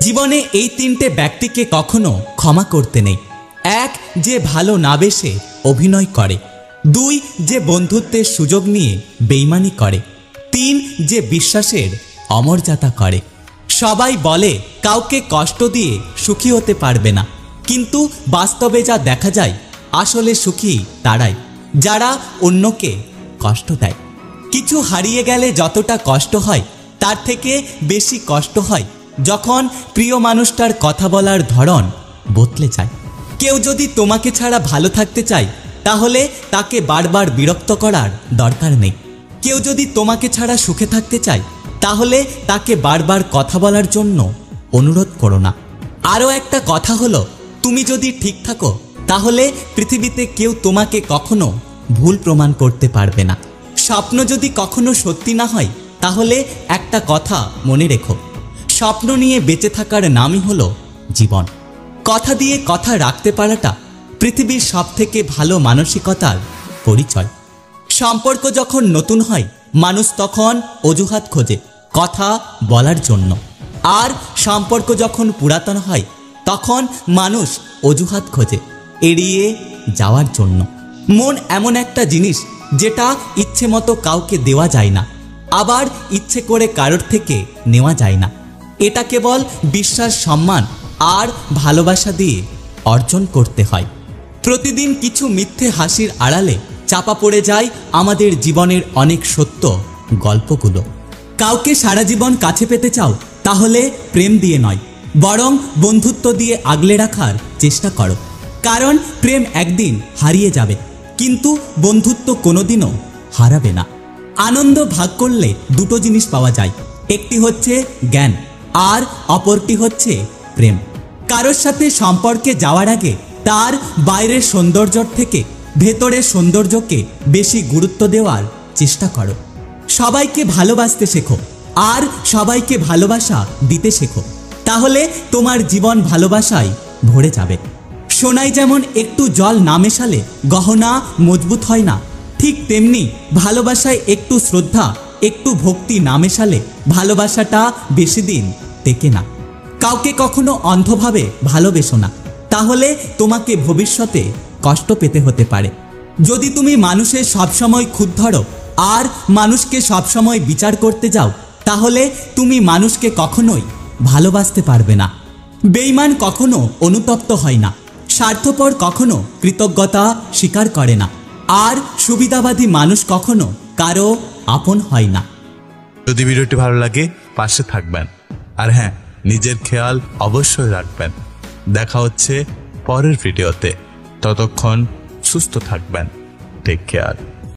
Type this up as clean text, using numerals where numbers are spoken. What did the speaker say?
জীবনে এই তিনটে ব্যক্তিকে কখনো ক্ষমা করতে নেই। এক, যে ভালো না বেসে অভিনয় করে। দুই, যে বন্ধুত্বের সুযোগ নিয়ে বেইমানি করে। তিন, যে বিশ্বাসের অমর্যাদা করে। সবাই বলে কাউকে কষ্ট দিয়ে সুখী হতে পারবে না, কিন্তু বাস্তবে যা দেখা যায়, আসলে সুখী তারাই যারা অন্যকে কষ্ট দেয়। কিছু হারিয়ে গেলে যতটা কষ্ট হয়, তার থেকে বেশি কষ্ট হয় যখন প্রিয় মানুষটার কথা বলার ধরন বদলে যায়। কেউ যদি তোমাকে ছাড়া ভালো থাকতে চায়, তাহলে তাকে বারবার বিরক্ত করার দরকার নেই। কেউ যদি তোমাকে ছাড়া সুখে থাকতে চায়, তাহলে তাকে বারবার কথা বলার জন্য অনুরোধ করো না। আরও একটা কথা হলো, তুমি যদি ঠিক থাকো, তাহলে পৃথিবীতে কেউ তোমাকে কখনো ভুল প্রমাণ করতে পারবে না। স্বপ্ন যদি কখনো সত্যি না হয়, তাহলে একটা কথা মনে রেখো, স্বপ্ন নিয়ে বেঁচে থাকার নামই হলো জীবন। কথা দিয়ে কথা রাখতে পারাটা পৃথিবীর সবথেকে ভালো মানসিকতার পরিচয়। সম্পর্ক যখন নতুন হয়, মানুষ তখন অজুহাত খোঁজে কথা বলার জন্য, আর সম্পর্ক যখন পুরাতন হয়, তখন মানুষ অজুহাত খোঁজে এড়িয়ে যাওয়ার জন্য। মন এমন একটা জিনিস যেটা ইচ্ছে মতো কাউকে দেওয়া যায় না, আবার ইচ্ছে করে কারোর থেকে নেওয়া যায় না। এটা কেবল বিশ্বাস, সম্মান আর ভালোবাসা দিয়ে অর্জন করতে হয়। প্রতিদিন কিছু মিথ্যে হাসির আড়ালে চাপা পড়ে যায় আমাদের জীবনের অনেক সত্য গল্পগুলো। কাউকে সারা জীবন কাছে পেতে চাও, তাহলে প্রেম দিয়ে নয়, বরং বন্ধুত্ব দিয়ে আগলে রাখার চেষ্টা করো। কারণ প্রেম একদিন হারিয়ে যাবে, কিন্তু বন্ধুত্ব কোনোদিনও হারাবে না। আনন্দ ভাগ করলে দুটো জিনিস পাওয়া যায়, একটি হচ্ছে জ্ঞান আর অপরটি হচ্ছে প্রেম। কারোর সাথে সম্পর্কে যাওয়ার আগে তার বাইরের সৌন্দর্যর থেকে ভেতরের সৌন্দর্যকে বেশি গুরুত্ব দেওয়ার চেষ্টা করো। সবাইকে ভালোবাসতে শেখো আর সবাইকে ভালোবাসা দিতে শেখো, তাহলে তোমার জীবন ভালোবাসায় ভরে যাবে। সোনায় যেমন একটু জল না মেশালে গহনা মজবুত হয় না, ঠিক তেমনি ভালোবাসায় একটু শ্রদ্ধা, একটু ভক্তি না মেশালে ভালোবাসাটা বেশি দিন টেকে না। কাউকে কখনো অন্ধভাবে ভালোবেসো না, তাহলে তোমাকে ভবিষ্যতে কষ্ট পেতে হতে পারে। যদি তুমি মানুষের সবসময় খুঁত ধরো আর মানুষকে সবসময় বিচার করতে যাও, তাহলে তুমি মানুষকে কখনোই ভালোবাসতে পারবে না। বেঈমান কখনো অনুতপ্ত হয় না, স্বার্থপর কখনো কৃতজ্ঞতা স্বীকার করে না, আর সুবিধাবাদী মানুষ কখনো কারো আপন হয় না। যদি ভিডিওটি ভালো লাগে পাশে থাকবেন, আর হ্যাঁ, নিজের খেয়াল অবশ্যই রাখবেন। দেখা হচ্ছে পরের ভিডিওতে, ততক্ষণ সুস্থ থাকবেন। Take care.